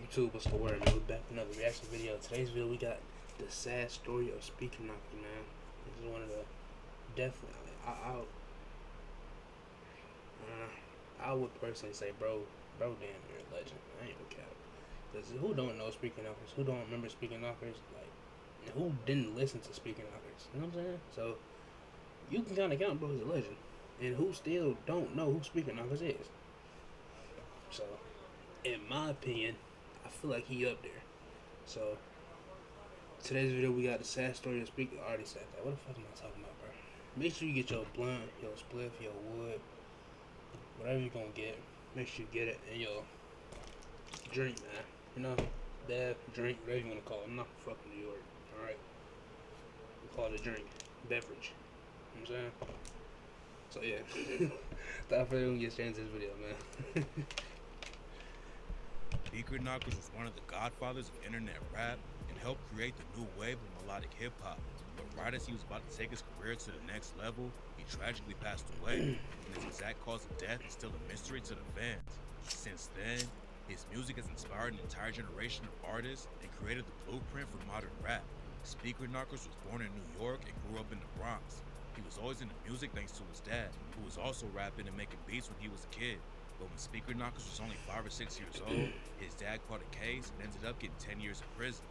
YouTube, what's the word, man? We're back with another reaction video. Today's video, we got the sad story of Speaker Knockerz, man. This is one of the definitely. I would personally say, bro, damn, you're a legend. I ain't gonna cap. Cause who don't know Speaker Knockerz? Who don't remember Speaker Knockerz? Like, who didn't listen to Speaker Knockerz? You know what I'm saying? So you can kind of count, bro, as a legend. And who still don't know who Speaker Knockerz is? So, in my opinion, I feel like he up there. So today's video, we got the sad story of Speaker. I already said that. What the fuck am I talking about, bro? Make sure you get your blunt, your spliff, your wood, whatever you're gonna get. Make sure you get it, and your drink, man. You know, bad drink, whatever you wanna call it. I'm not from fucking New York, all right? We call it a drink, beverage. You know what I'm saying? So yeah, without further ado, get straight into this video, man. Speaker Knockerz was one of the godfathers of internet rap and helped create the new wave of melodic hip-hop. But right as he was about to take his career to the next level, he tragically passed away, and his exact cause of death is still a mystery to the fans. Since then, his music has inspired an entire generation of artists and created the blueprint for modern rap. Speaker Knockerz was born in New York and grew up in the Bronx. He was always into music thanks to his dad, who was also rapping and making beats when he was a kid. But when Speaker Knockerz was only 5 or 6 years old, his dad caught a case and ended up getting 10 years in prison.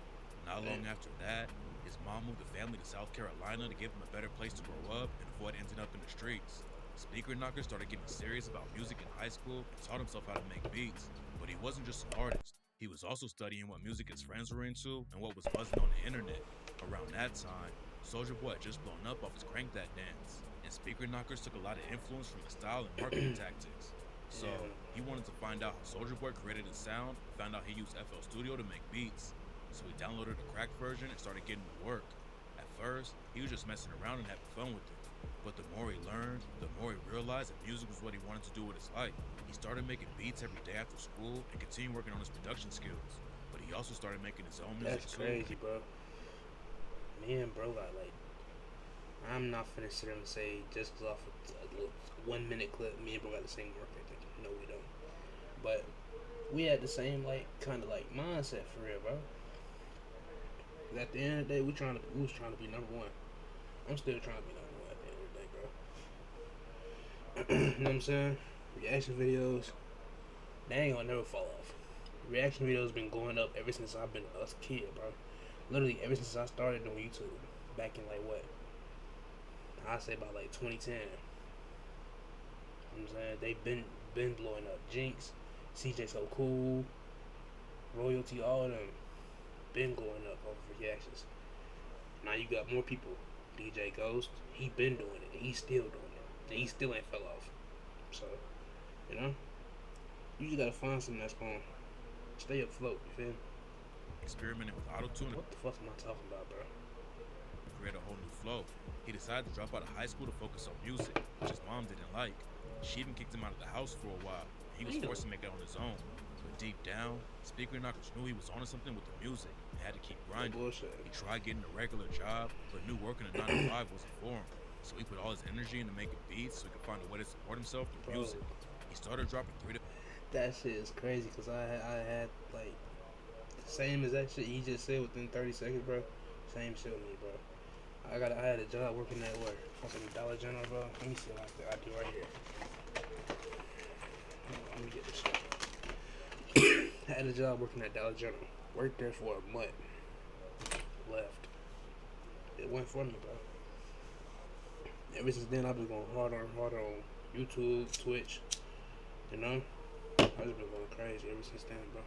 Not long after that, his mom moved the family to South Carolina to give him a better place to grow up and avoid ending up in the streets. Speaker Knockerz started getting serious about music in high school and taught himself how to make beats. But he wasn't just an artist. He was also studying what music his friends were into and what was buzzing on the internet. Around that time, Soulja Boy had just blown up off his Crank That dance, and Speaker Knockerz took a lot of influence from his style and marketing tactics. So he wanted to find out how Soulja Boy created his sound, found out he used FL Studio to make beats. So he downloaded the cracked version and started getting to work. At first, he was just messing around and having fun with it. But the more he learned, the more he realized that music was what he wanted to do with his life. He started making beats every day after school and continued working on his production skills. But he also started making his own music That's too. crazy, bro. Man, bro, like, I'm not finna sit there and say just off a little 1 minute clip, me and bro got the same work ethic. No, we don't. But we had the same, like, kind of like mindset for real, bro. At the end of the day, we was trying to be number one. I'm still trying to be number one at the end of the day, bro. You know what I'm saying? Reaction videos, they ain't gonna never fall off. Reaction videos been going up ever since I've been a kid, bro. Literally ever since I started doing YouTube back in like what? I'd say about like 2010. You know what I'm saying? They've been blowing up. Jinx, CJ So Cool, Royalty, all of them been going up over reactions. Now you got more people. DJ Ghost, he been doing it. He's still doing it. And he still ain't fell off. So, you know, you just gotta find something that's gonna stay afloat, you feel me? Experimenting with auto-tune. What the fuck am I talking about, bro? Create a whole new flow. He decided to drop out of high school to focus on music, which his mom didn't like. She even kicked him out of the house for a while. He was forced to make it on his own. But deep down, Speaker Knockerz knew he was onto something with the music and had to keep grinding. He tried getting a regular job, but knew working a 9 to 5 wasn't for him. So he put all his energy into making beats so he could find a way to support himself through music. He started dropping 3 to... That shit is crazy because I had like the same exact shit he just said within 30 seconds, bro. Same shit with me, bro. I had a job working at what? Fucking Dollar General, bro. Let me see what I do right here. Let me get this shit. I had a job working at Dollar General. Worked there for a month. Left. It went for me, bro. Ever since then, I've been going harder and harder on YouTube, Twitch. You know? I've just been going crazy ever since then, bro.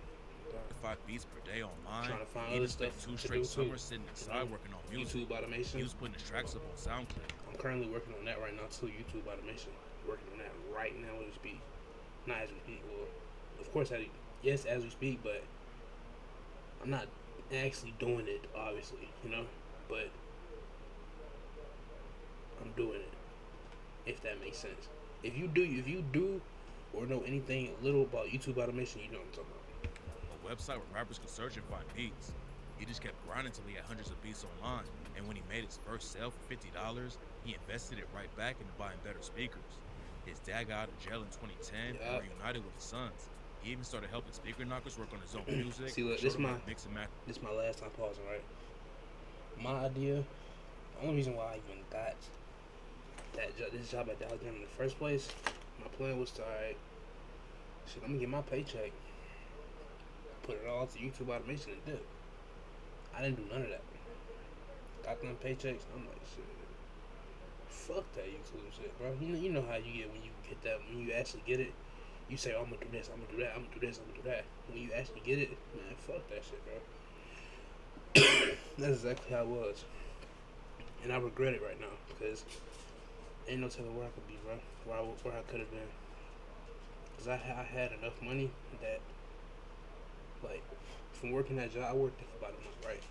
5 beats per day online. Trying to find he other just spent stuff 2 straight summers sitting inside working on music. YouTube automation. He was putting his tracks up on SoundCloud. I'm currently working on that right now too. YouTube automation. Working on that right now as we speak. Not as we speak. Well, of course, as we speak, but I'm not actually doing it, obviously, you know. But I'm doing it. If that makes sense. If you do, or know anything little about YouTube automation, you know what I'm talking about. A website where rappers could search and find beats. He just kept grinding until he had hundreds of beats online, and when he made his first sale for $50, he invested it right back into buying better speakers. His dad got out of jail in 2010 and reunited with his sons. He even started helping Speaker Knockerz work on his own music. See, look, Showed him how to mix and match. this is my last time pausing, right? My idea, the only reason why I even got this job at Dollar General in the first place, my plan was to, alright, shit, I'm gonna get my paycheck, put it all to YouTube automation and dip. I didn't do none of that. Got them paychecks, I'm like, shit, fuck that YouTube shit, bro. You know how you get when you get that, when you actually get it, you say, oh, I'm gonna do this, I'm gonna do that, I'm gonna do this, I'm gonna do that. When you actually get it, man, fuck that shit, bro. That's exactly how it was. And I regret it right now, because ain't no telling where I could be, bro. Where I could have been. Because I had enough money that, like, from working that job, I worked there for about a month, right?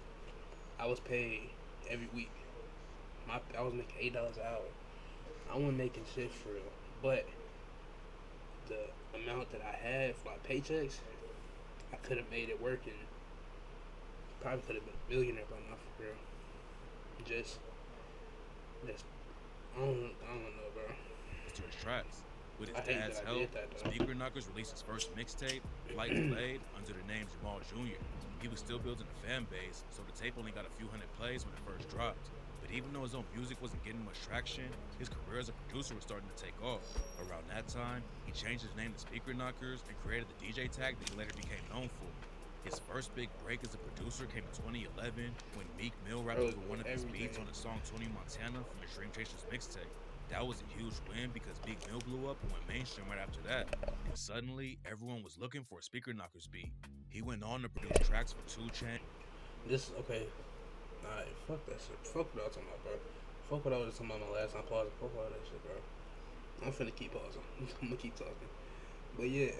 I was paid every week. I was making $8 an hour. I wasn't making shit for real. But the amount that I had for my paychecks, I could have made it work and probably could have been a millionaire by now for real. Just I don't know, bro. To his tracks. With his I hate dad's that I help, did that, though. Speaker Knockerz released his first mixtape, Flight Delayed, under the name Jamal Jr. He was still building a fan base, so the tape only got a few hundred plays when it first dropped. But even though his own music wasn't getting much traction, his career as a producer was starting to take off. Around that time, he changed his name to Speaker Knockerz and created the DJ tag that he later became known for. His first big break as a producer came in 2011 when Meek Mill rapped over one of his beats on the song Tony Montana from his Dream Chasers mixtape. That was a huge win because Meek Mill blew up and went mainstream right after that. And suddenly, everyone was looking for a Speaker Knockerz beat. He went on to produce tracks for 2 Chainz. This, okay. Alright, fuck that shit. Fuck what I was talking about, bro. Fuck what I was just talking about my last time pausing. Fuck all that shit, bro. I'm finna keep pausing. I'm gonna keep talking. But yeah.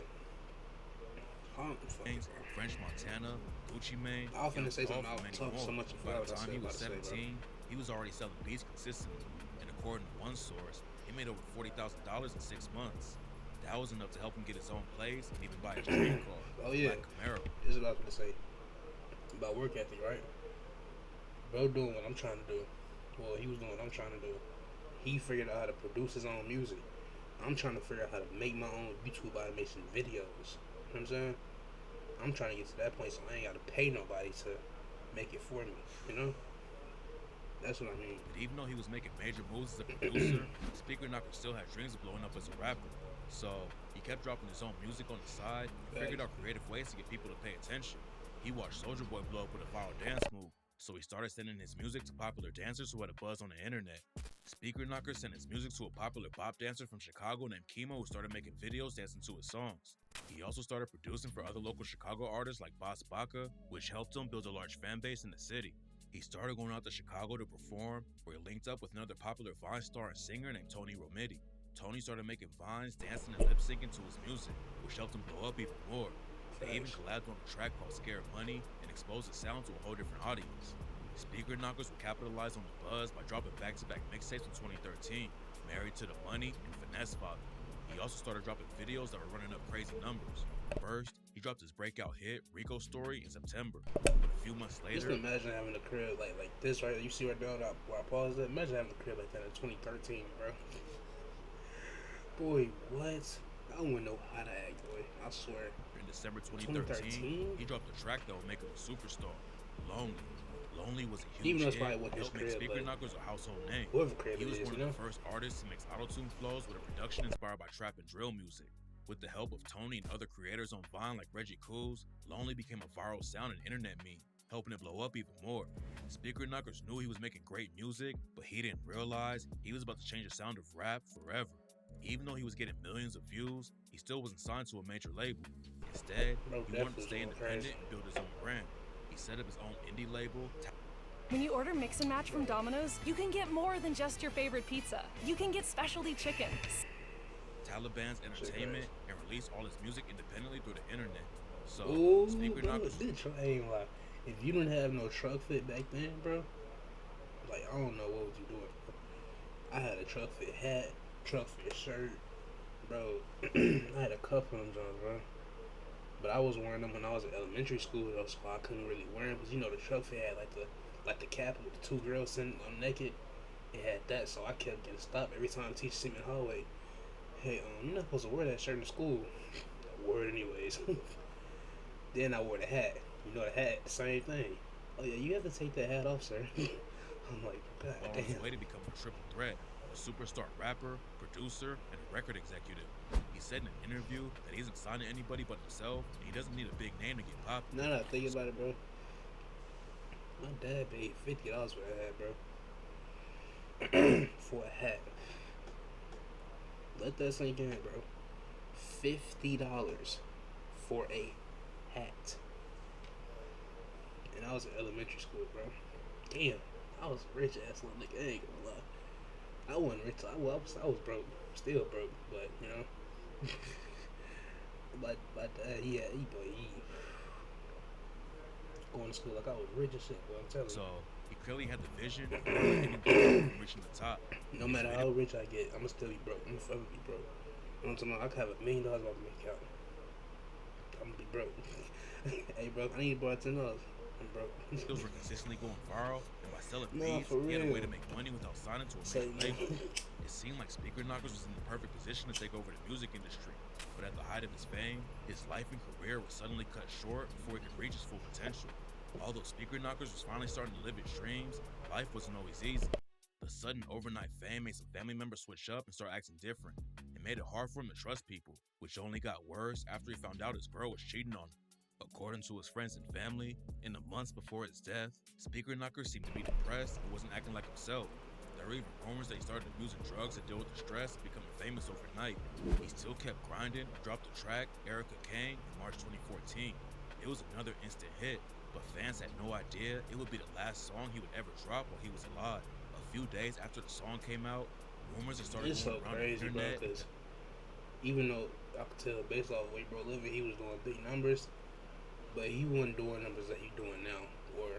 French Montana, Gucci Mane. I was finna say something. I was talking so much By about the time he was to 17, say, he was already selling beats consistently. And according to one source, he made over $40,000 in 6 months. That was enough to help him get his own place and even buy his dream car. Oh yeah. Black Camaro. This is what I was gonna say about work ethic, right? Bro doing what I'm trying to do. Well, he was doing what I'm trying to do. He figured out how to produce his own music. I'm trying to figure out how to make my own YouTube automation videos. You know what I'm saying? I'm trying to get to that point so I ain't gotta pay nobody to make it for me. You know? That's what I mean. But even though he was making major moves as a producer, Speaker Knockerz still had dreams of blowing up as a rapper. So he kept dropping his own music on the side and figured out creative ways to get people to pay attention. He watched Soulja Boy blow up with a viral dance move, so he started sending his music to popular dancers who had a buzz on the internet. Speaker Knockerz sent his music to a popular bop dancer from Chicago named Kimo, who started making videos dancing to his songs. He also started producing for other local Chicago artists like Boss Baca, which helped him build a large fan base in the city. He started going out to Chicago to perform, where he linked up with another popular Vine star and singer named Tony Romiti. Tony started making vines, dancing, and lip syncing to his music, which helped him blow up even more. They even collabed on a track called Scared Money and exposed his sound to a whole different audience. Speaker Knockerz would capitalize on the buzz by dropping back-to-back mixtapes in 2013, Married to the Money and Finesse Father. He also started dropping videos that were running up crazy numbers. First, he dropped his breakout hit, Rico Story, in September. But a few months later... Just imagine having a crib like this, right? You see right now where I paused it? Imagine having a crib like that in 2013, bro. Boy, what? I don't even know how to act, boy. I swear. In December 2013, he dropped a track that would make him a superstar. Lonely. Lonely was a huge hit. Helped make Speaker Knockerz a household name. He was one of the first artists to mix auto-tune flows with a production inspired by trap and drill music. With the help of Tony and other creators on Vine like Reggie Coos, Lonely became a viral sound and internet meme, helping it blow up even more. Speaker Knockerz knew he was making great music, but he didn't realize he was about to change the sound of rap forever. Even though he was getting millions of views, he still wasn't signed to a major label. Instead, he wanted to stay independent and build his own brand. He set up his own indie label. When you order Mix and Match from Domino's, you can get more than just your favorite pizza. You can get specialty chicken, Taliban's Entertainment, and release all his music independently through the internet. So, ooh, Speaker Knockerz... I ain't lie. If you didn't have no truck fit back then, bro, like, I don't know what was you doing. I had a truck fit hat, truck fit shirt, bro. I had a couple of them Johns, bro. But I was wearing them when I was in elementary school, though, so I couldn't really wear them. Because, you know, the truck fit had, like the cap with the two girls sitting on naked. It had that, so I kept getting stopped every time the teacher see me in the hallway. Hey, you're not supposed to wear that shirt in school. wore it anyways. Then I wore the hat. You know the hat, same thing. Oh yeah, you have to take that hat off, sir. I'm like, God On damn. his way to becoming a triple threat, a superstar rapper, producer, and a record executive. He said in an interview that he isn't signed to anybody but himself, and he doesn't need a big name to get popular. Now that I think about it, bro. My dad paid $50 for that hat, bro. For a hat. Let that sink in, bro. $50 for a hat. And I was in elementary school, bro. Damn, I was a rich ass little nigga. I ain't gonna lie. I wasn't rich. I was broke. Still broke, but you know. but he going to school like I was rich as shit, bro. I'm telling you. So he clearly had the vision of reaching the top. No matter how rich I get, I'ma still be broke. I'm forever be broke. You know what I'm talking about? I could have $1 million on my bank account. I'm gonna be broke. Hey, bro, I need to borrow $10. I'm broke. Skills were consistently going viral, and by selling Nah, beats, for he had a way real. to make money without signing to a Say, major label. It seemed like Speaker Knockerz was in the perfect position to take over the music industry, but at the height of his fame, his life and career was suddenly cut short before he could reach his full potential. Although Speaker Knockerz was finally starting to live his dreams, life wasn't always easy. The sudden overnight fame made some family members switch up and start acting different. It made it hard for him to trust people, which only got worse after he found out his girl was cheating on him. According to his friends and family, in the months before his death, Speaker Knockerz seemed to be depressed and wasn't acting like himself. There were even rumors that he started using drugs to deal with the stress, becoming famous overnight. He still kept grinding and dropped the track Erica Kane in March 2014. It was another instant hit, but fans had no idea it would be the last song he would ever drop while he was alive. A few days after the song came out, rumors had started It's going so around crazy, the bro, internet. because even though I could tell based off the way bro living, he was doing big numbers, but he wasn't doing numbers that he's doing now, or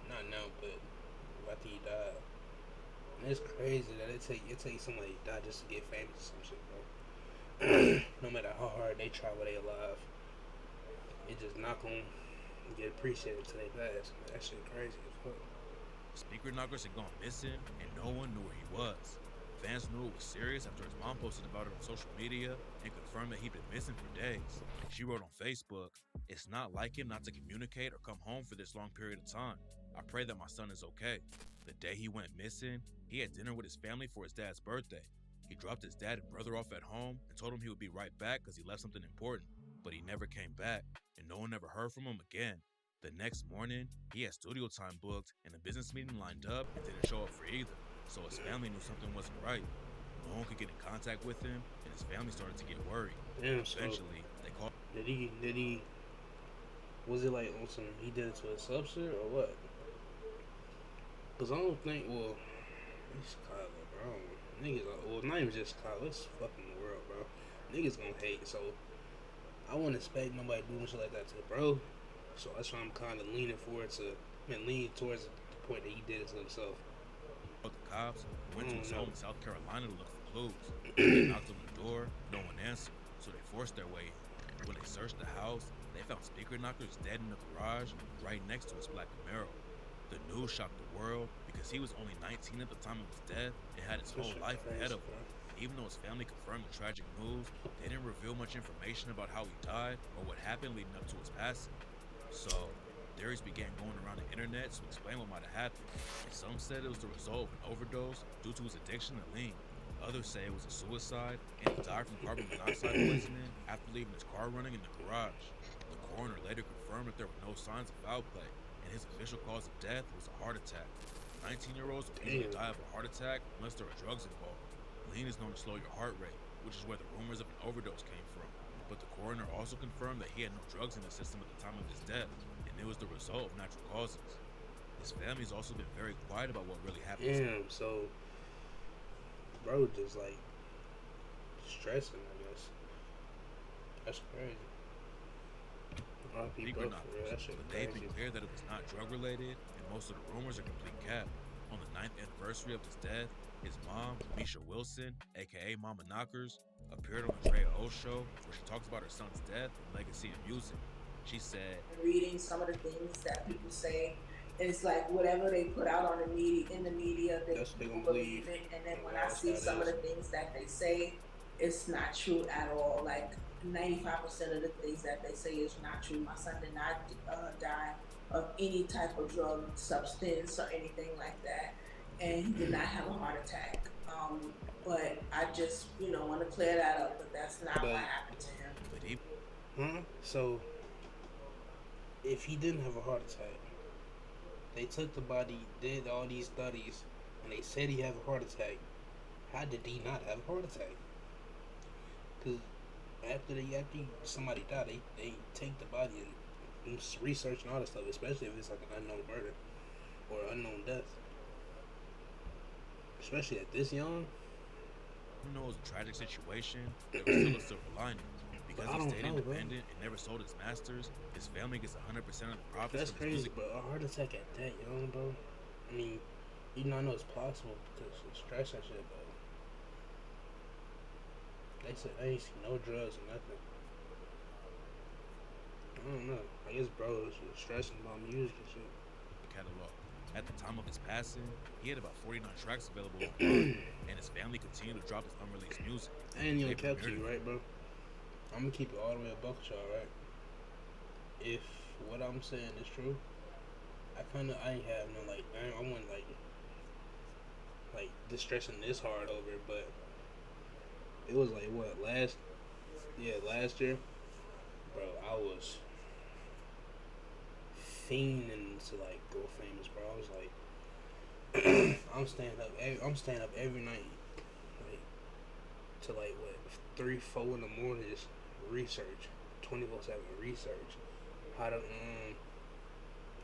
not now, but after he died. And it's crazy that it takes somebody to die just to get famous or some shit, bro. No matter how hard they try while they alive, it just not gonna get appreciated until they pass. Man, that shit crazy as fuck. Speaker Knockerz had gone missing, and no one knew where he was. Fans knew it was serious after his mom posted about it on social media and confirmed that he'd been missing for days. She wrote on Facebook, "It's not like him not to communicate or come home for this long period of time. I pray that my son is okay." The day he went missing, he had dinner with his family for his dad's birthday. He dropped his dad and brother off at home and told him he would be right back because he left something important. But he never came back, and no one ever heard from him again. The next morning, he had studio time booked and a business meeting lined up and didn't show up for either. So his family knew something wasn't right. No one could get in contact with him, and his family started to get worried. Damn, so Eventually, they called did he was it like on some he did it to a subset or what? Cause I don't think it's Chicago, bro. Niggas not even just Chicago, it's fucking the world, bro. Niggas gonna hate, so I wouldn't expect nobody doing shit like that to the bro. So that's why I'm kinda leaning towards the point that he did it to himself. the cops, went to his home in South Carolina to look for clues. They knocked on the door, no one answered, so they forced their way in. When they searched the house, they found Speaker Knockerz dead in the garage, right next to his black Camaro. The news shocked the world because he was only 19 at the time of his death and had his whole life ahead of him. Even though his family confirmed the tragic news, they didn't reveal much information about how he died or what happened leading up to his passing. So, theories began going around the internet to explain what might have happened. Some said it was the result of an overdose due to his addiction to lean. Others say it was a suicide and he died from carbon monoxide poisoning after leaving his car running in the garage. The coroner later confirmed that there were no signs of foul play, and his official cause of death was a heart attack. 19-year-olds don't usually die of a heart attack unless there are drugs involved. Lean is known to slow your heart rate, which is where the rumors of an overdose came from. But the coroner also confirmed that he had no drugs in the system at the time of his death, and it was the result of natural causes. His family's also been very quiet about what really happened. Damn, so bro just like stressing, I guess. That's crazy. A lot of people Speaker up for real. That Knockerz, shit but they've crazy. been clear that it was not drug related, and most of the rumors are complete cap. On the 9th anniversary of his death, his mom, Misha Wilson, aka Mama Knockerz, appeared on the Drea O show where she talks about her son's death and legacy in music. She said, reading some of the things that people say, and it's like whatever they put out on the media, they That's what they people gonna believe it. And then when I That's see how it some of is. the things that they say, it's not true at all. Like 95% of the things that they say is not true. My son did not die of any type of drug substance or anything like that, and he did not have a heart attack. But I just, want to clear that up. But that's not what But happened to him. But he so if he didn't have a heart attack, they took the body, did all these studies, and they said he had a heart attack. How did he not have a heart attack? Because after somebody died, they take the body and research and all that stuff, especially if it's like an unknown murder or unknown death. Especially at this young. even though it was a tragic situation, there was still a silver lining. But Because I he don't stayed know, bro. independent and never sold his masters, his family gets 100% of the profits That's from his crazy, music. but a heart attack at that young, bro. I mean, I know it's possible because of stress and shit, but they said they ain't seen no drugs or nothing. I don't know. I guess bro was just stressing about music and shit. Catalog. At the time of his passing, he had about 49 tracks available online, and his family continued to drop his unreleased music. I ain't even They kept to premiered you, it. right, bro? I'm gonna keep it all the way above y'all, right? If what I'm saying is true, I ain't have no like I wasn't like distressing this hard over it, but it was like what last year, bro. I was fiending to like go famous, bro. I was like, I'm staying up every night, like to like what 3, 4 in the morning, just research, 24/7 research, how to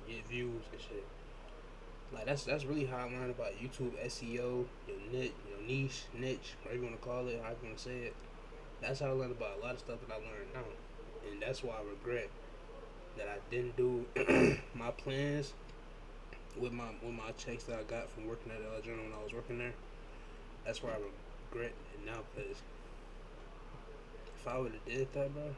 get views and shit. Like that's really how I learned about YouTube SEO, your niche, whatever you wanna call it, how you wanna say it. That's how I learned about a lot of stuff that I learned now, and that's why I regret that I didn't do my plans with my checks that I got from working at the journal when I was working there. That's why I regret it now, because if I would have did that, bro,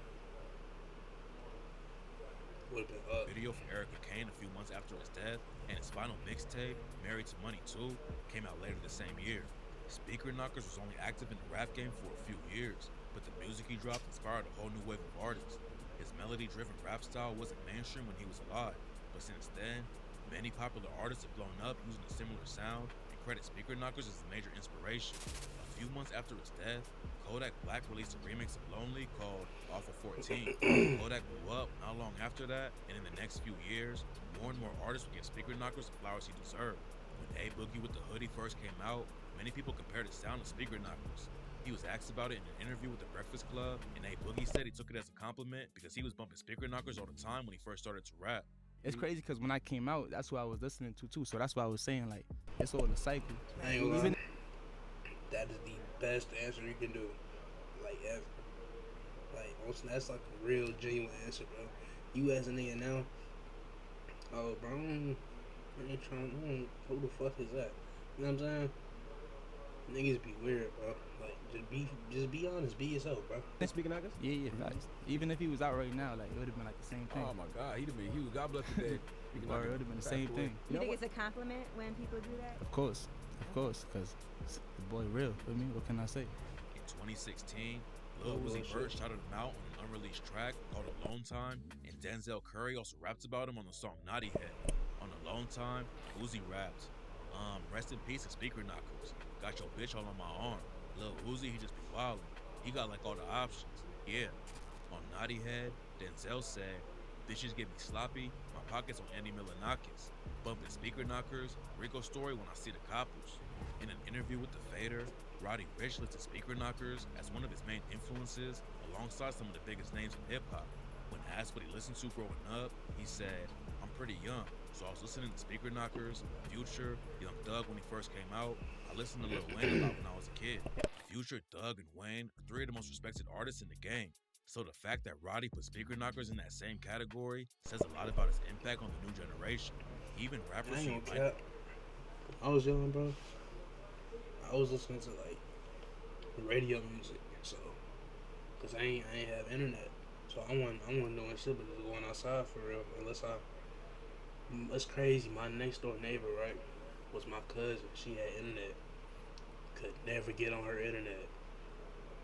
would have been up. Video for Erica Kane a few months after his death, and his final mixtape, Married to Money 2, came out later the same year. Speaker Knockerz was only active in the rap game for a few years, but the music he dropped inspired a whole new wave of artists. His melody-driven rap style wasn't mainstream when he was alive, but since then, many popular artists have blown up using a similar sound and credit Speaker Knockerz as a major inspiration. A few months after his death, Kodak Black released a remix of Lonely called Off of 14. Kodak blew up not long after that, and in the next few years, more and more artists would give Speaker Knockerz the flowers he deserved. When A Boogie with the Hoodie first came out, many people compared his sound to Speaker Knockerz. He was asked about it in an interview with the Breakfast Club, and A Boogie said he took it as a compliment because he was bumping Speaker Knockerz all the time when he first started to rap. It's crazy because when I came out, that's what I was listening to too. So that's why I was saying like it's all a cycle. I ain't gonna Even lie. That is the best answer you can do, like ever. Like that's like a real genuine answer, bro. You as a nigga now, oh bro, I ain't trying. Who the fuck is that? You know what I'm saying? Niggas be weird, bro. Like just be honest, be yourself, bro. Speaking Knockerz? yeah, facts. Even if he was out right now, like it would have been like the same thing. Oh my God, he'd have been huge. God bless the dead. Speaking Or it Knockerz would have been the passed same away. thing. You think it's a compliment when people do that? Of course, because the boy real. I mean, what can I say? In 2016, Lil Uzi Vert shouted him out on an unreleased track called Alone Time, and Denzel Curry also rapped about him on the song Naughty Head. On Alone Time, Uzi rapped, rest in peace and Speaker Knockerz. Got your bitch all on my arm. Lil Uzi, he just be wildin'. He got like all the options. Yeah. On Naughty Head, Denzel said, bitches get me sloppy, my pockets on Andy Milonakis. Bumping Speaker Knockerz, Rico story when I see the coppers. In an interview with The Fader, Roddy Ricch listed Speaker Knockerz as one of his main influences alongside some of the biggest names in hip-hop. When asked what he listened to growing up, he said, I'm pretty young, so I was listening to Speaker Knockerz, Future, Young Thug when he first came out. I listened to Lil Wayne a lot when I was a kid. Future, Thug, and Wayne are three of the most respected artists in the game. So the fact that Roddy put Speaker Knockerz in that same category says a lot about his impact on the new generation. Even I rappers ain't who gonna cap. I was young, bro. I was listening to like radio music, so cause I ain't have internet, so I wasn't doing shit but just going outside for real. It's crazy. My next door neighbor, right, was my cousin. She had internet. Could never get on her internet.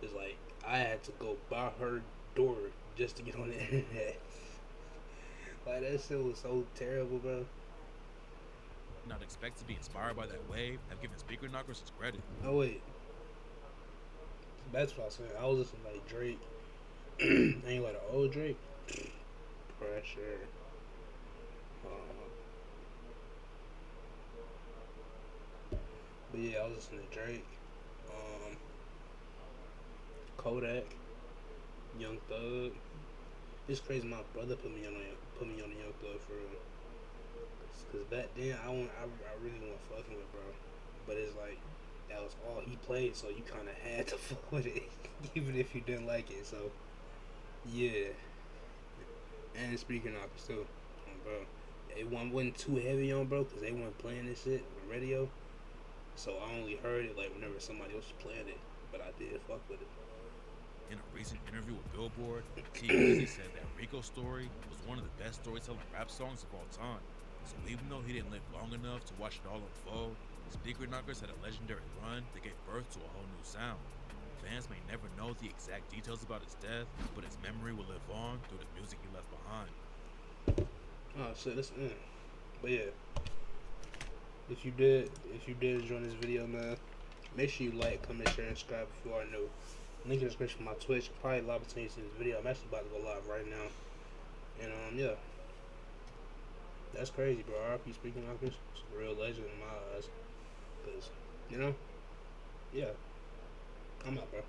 It's like I had to go buy her door just to get on the internet. Like, that shit was so terrible, bro. Not expect to be inspired by that wave, have given Speaker Knockers his credit. Oh, wait. That's what I was saying. I was listening to, like, Drake. Ain't like the old Drake. Pressure. But yeah, I was listening to Drake. Kodak. Young Thug. It's crazy. My brother put me on the Young Thug for real. Cause back then I really wasn't fucking with, bro. But it's like that was all he played, so you kind of had to fuck with it, even if you didn't like it. So yeah. And speaking of too, bro, it wasn't too heavy on, bro, cause they weren't playing this shit on the radio. So I only heard it like whenever somebody else was playing it, but I did fuck with it. In a recent interview with Billboard, T-Wizzy said that Rico's story was one of the best storytelling rap songs of all time. So even though he didn't live long enough to watch it all unfold, Speaker Knockers had a legendary run that gave birth to a whole new sound. Fans may never know the exact details about his death, but his memory will live on through the music he left behind. Oh shit, listen. But yeah, if you did enjoy this video, man, make sure you like, comment, share, and subscribe if you are new. Link in the description for my Twitch. Probably a lot of opportunities in this video. I'm actually about to go live right now. And yeah. That's crazy, bro. RP Speaker Knockers. It's a real legend in my eyes. Cause, yeah. I'm out, bro.